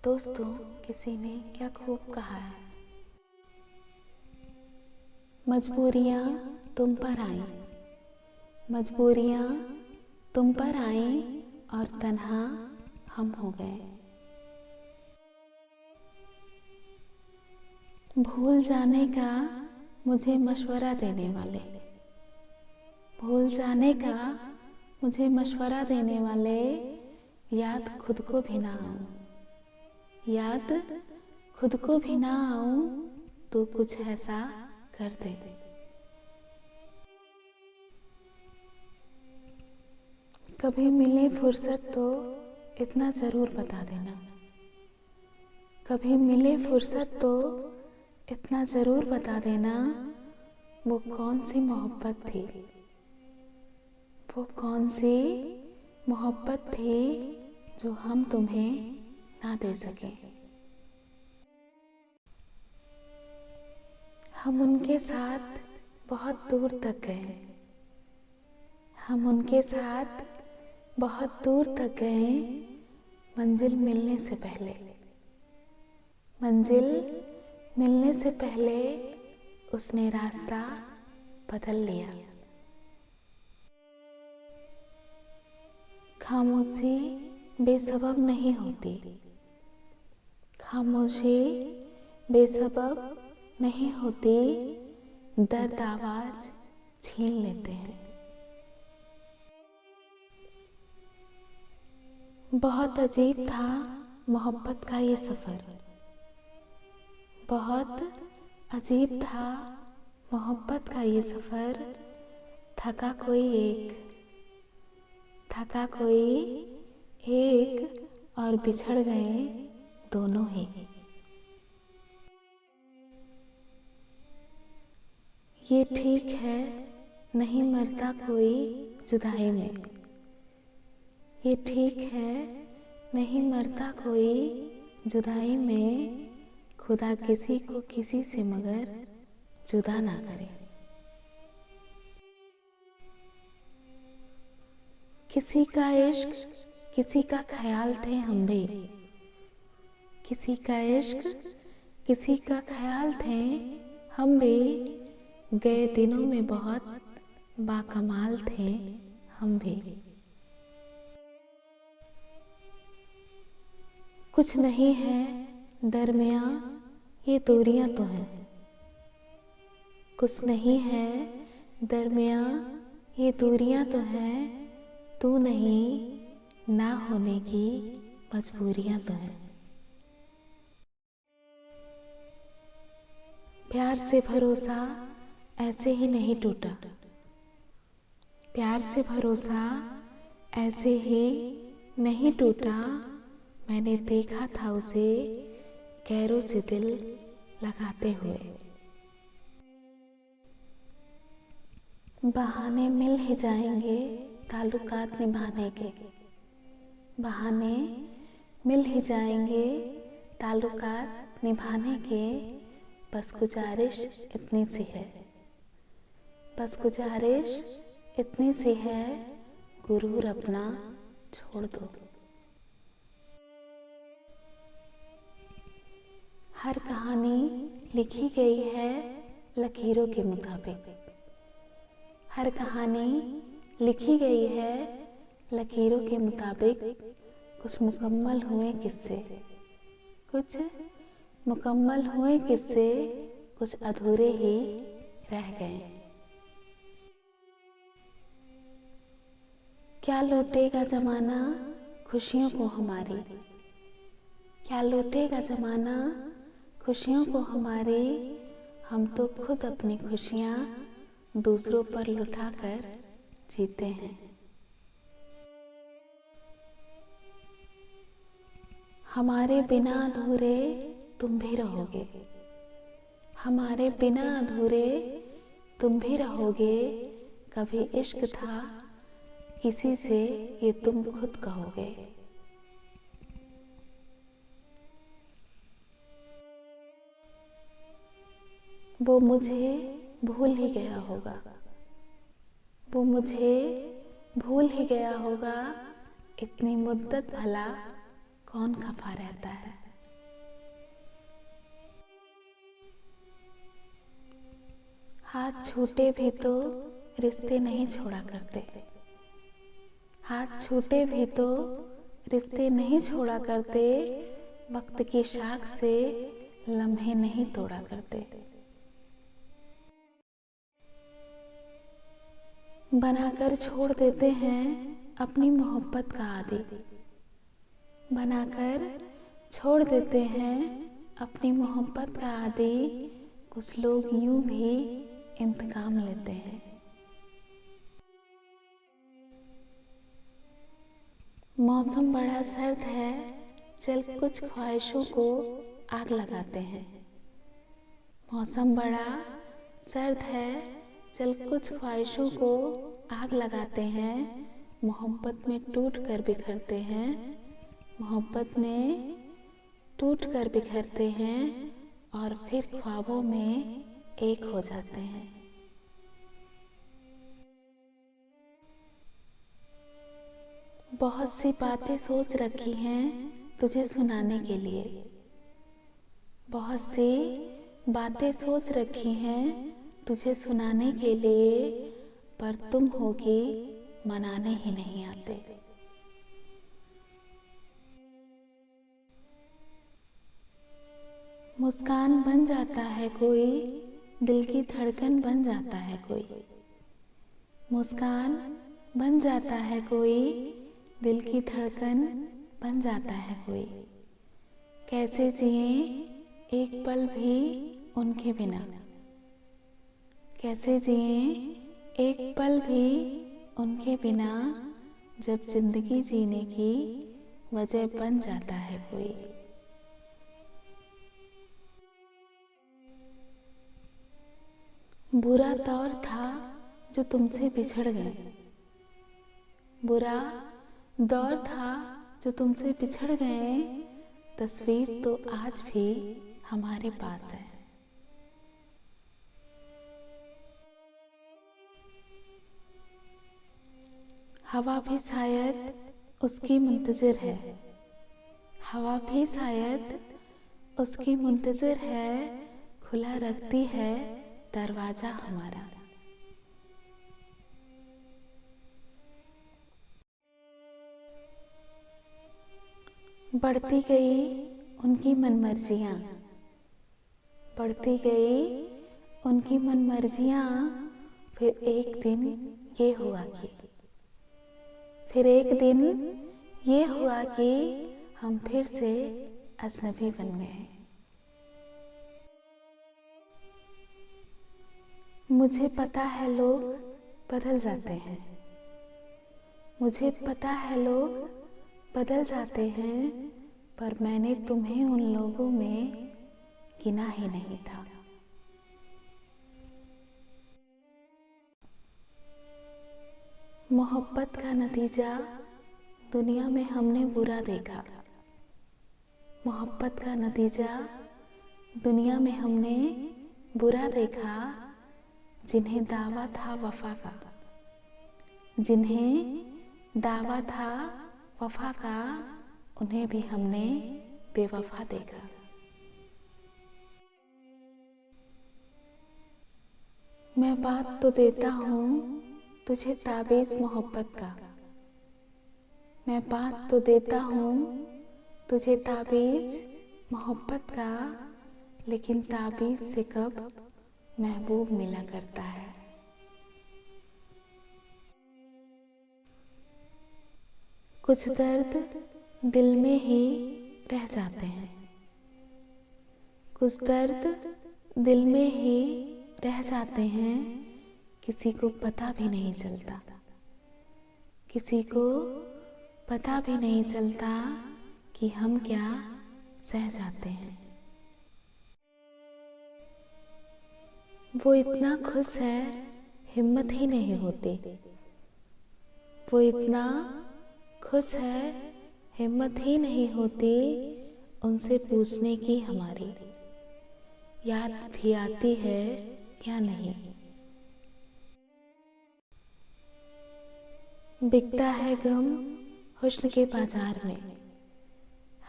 दोस्तों, किसी ने क्या खूब कहा है, मजबूरियाँ तुम पर आईं, मजबूरियाँ तुम पर आईं और तन्हा हम हो गए। भूल जाने का मुझे मशवरा देने वाले, भूल जाने का मुझे मशवरा देने वाले, याद खुद को भी ना आऊं, याद खुद को भी ना आऊं, तो कुछ ऐसा कर दे। कभी मिले फुर्सत तो इतना जरूर बता देना, कभी मिले फुर्सत तो इतना जरूर बता देना, वो कौन सी मोहब्बत थी, वो कौन सी मोहब्बत थी जो हम तुम्हें ना दे सके। हम उनके साथ बहुत दूर तक गए, हम उनके साथ बहुत दूर तक गए, मंजिल मिलने से पहले, मंजिल मिलने से पहले उसने रास्ता बदल लिया। खामोशी बेसबब नहीं होती, खामोशी बेसबब नहीं होती, दर्द आवाज छीन लेते हैं। बहुत अजीब था मोहब्बत का ये सफर, बहुत अजीब था मोहब्बत का ये सफर, थका कोई एक, थका कोई एक और बिछड़ गए दोनों ही। ये ठीक है नहीं मरता कोई जुदाई में, ये ठीक है नहीं मरता कोई जुदाई में, खुदा किसी को किसी से मगर जुदा ना करे। किसी का इश्क किसी का ख्याल थे हम भी, किसी का इश्क किसी का ख्याल थे हम भी, गए दिनों में बहुत बाकमाल थे हम भी। कुछ नहीं है दरमियाँ ये दूरियां तो हैं, कुछ नहीं है दरमियाँ ये दूरियां तो हैं, तू नहीं ना होने की मजबूरियां तो हैं। प्यार से भरोसा ऐसे ही नहीं टूटा, प्यार से भरोसा ऐसे ही नहीं टूटा, मैंने देखा था उसे गैरों से दिल लगाते हुए। बहाने मिल ही जाएंगे ताल्लुकात निभाने के, बहाने मिल ही जाएंगे ताल्लुकात निभाने के, बस गुजारिश इतनी सी है, बस गुजारिश इतनी सी है, गुरूर अपना छोड़ दो। हर कहानी लिखी गई है लकीरों के मुताबिक, हर कहानी लिखी गई है लकीरों के मुताबिक, कुछ मुकम्मल हुए किस्से, कुछ मुकम्मल हुए किस्से, कुछ अधूरे ही रह गए। क्या लौटेगा जमाना खुशियों को हमारी, क्या लौटेगा जमाना खुशियों को हमारी, हम तो खुद अपनी खुशियाँ दूसरों पर लुटाकर जीते हैं। हमारे बिना अधूरे तुम भी रहोगे, हमारे बिना अधूरे तुम भी रहोगे, कभी इश्क था किसी से ये तुम खुद कहोगे। वो मुझे भूल ही गया होगा, वो मुझे भूल ही गया होगा, इतनी मुद्दत भला कौन खफा रहता है। हाथ छूटे भी तो रिश्ते नहीं छोड़ा करते, हाथ छूटे भी तो रिश्ते नहीं छोड़ा करते, वक्त की शाख से लम्हे नहीं तोड़ा करते। बनाकर छोड़ देते हैं अपनी मोहब्बत का आदि, बनाकर छोड़ देते हैं अपनी मोहब्बत का आदि। कुछ लोग यूं भी इंतकाम लेते हैं। मौसम बड़ा सर्द है, चल कुछ ख्वाहिशों को आग लगाते हैं। मौसम बड़ा सर्द है, चल कुछ ख्वाहिशों को आग लगाते हैं। मोहब्बत में टूट कर बिखरते हैं, मोहब्बत में टूट कर बिखरते हैं और फिर ख्वाबों में एक हो जाते हैं। बहुत सी बातें सोच रखी हैं तुझे सुनाने के लिए, बहुत सी बातें सोच रखी हैं तुझे सुनाने के लिए, पर तुम होगी मनाने ही नहीं आते। मुस्कान बन जाता है कोई, दिल की धड़कन बन जाता है कोई। मुस्कान बन जाता है कोई, दिल की धड़कन बन जाता है कोई। कैसे जिएं एक पल भी उनके बिना, कैसे जिएं एक पल भी उनके बिना, जब जिंदगी जीने की वजह बन जाता है कोई। बुरा दौर था जो तुमसे बिछड़ गए, बुरा दौर था जो तुमसे बिछड़ गए, तस्वीर तो आज भी हमारे पास है। हवा भी शायद उसकी मुंतज़िर है, हवा भी शायद उसकी मुंतज़िर है, खुला रखती है दरवाजा हमारा। बढ़ती गई उनकी मनमर्जियाँ, बढ़ती गई उनकी मनमर्जियाँ, फिर एक दिन ये हुआ कि, फिर एक दिन ये हुआ कि हम फिर से अजनबी बन गए। मुझे पता है लोग बदल जाते हैं, मुझे पता है लोग बदल जाते हैं, पर मैंने तुम्हें उन लोगों में गिना ही नहीं था। मोहब्बत का नतीजा दुनिया में हमने बुरा देखा, मोहब्बत का नतीजा दुनिया में हमने बुरा देखा। जिन्हें दावा था वफा का, जिन्हें दावा था वफा का, उन्हें भी हमने बेवफा देखा। मैं बात तो देता हूँ तुझे ताबीज़ मोहब्बत का, मैं बात तो देता हूँ तुझे ताबीज़ मोहब्बत का, लेकिन ताबीज़ से कब महबूब मिला करता है। कुछ दर्द दिल में ही रह जाते हैं, कुछ दर्द दिल में ही रह जाते हैं, किसी को पता भी नहीं चलता, किसी को पता भी नहीं चलता कि हम क्या सह जाते हैं। वो इतना खुश है हिम्मत ही नहीं होती, वो इतना खुश है हिम्मत ही नहीं होती, उनसे पूछने की हमारी याद भी आती है या नहीं। बिकता है गम हुस्न के बाजार में,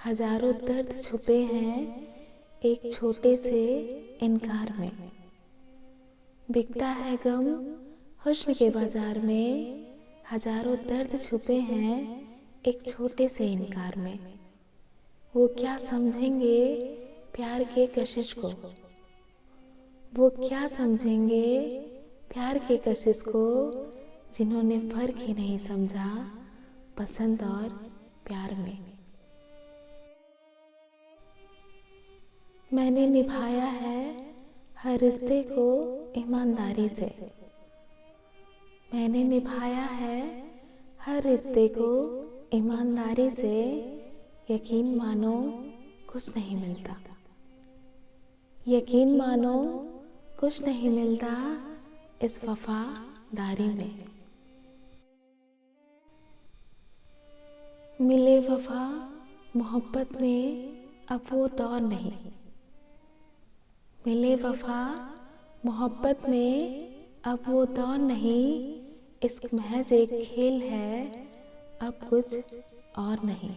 हजारों दर्द छुपे हैं एक छोटे से इनकार में। बिकता है गम हुस्न के बाजार में, हजारों दर्द छुपे हैं एक छोटे से इनकार में। वो क्या समझेंगे प्यार के कशिश को, वो क्या समझेंगे प्यार के कशिश को, जिन्होंने फर्क ही नहीं समझा पसंद और प्यार में। मैंने निभाया है हर रिश्ते को ईमानदारी से, मैंने निभाया है हर रिश्ते को ईमानदारी से। यकीन मानो कुछ नहीं मिलता, यकीन मानो कुछ नहीं मिलता इस वफादारी में। मिले वफा मोहब्बत में अब वो दौर नहीं, मिले वफा मोहब्बत में अब वो दौर नहीं। इश्क महज एक खेल है अब कुछ और नहीं।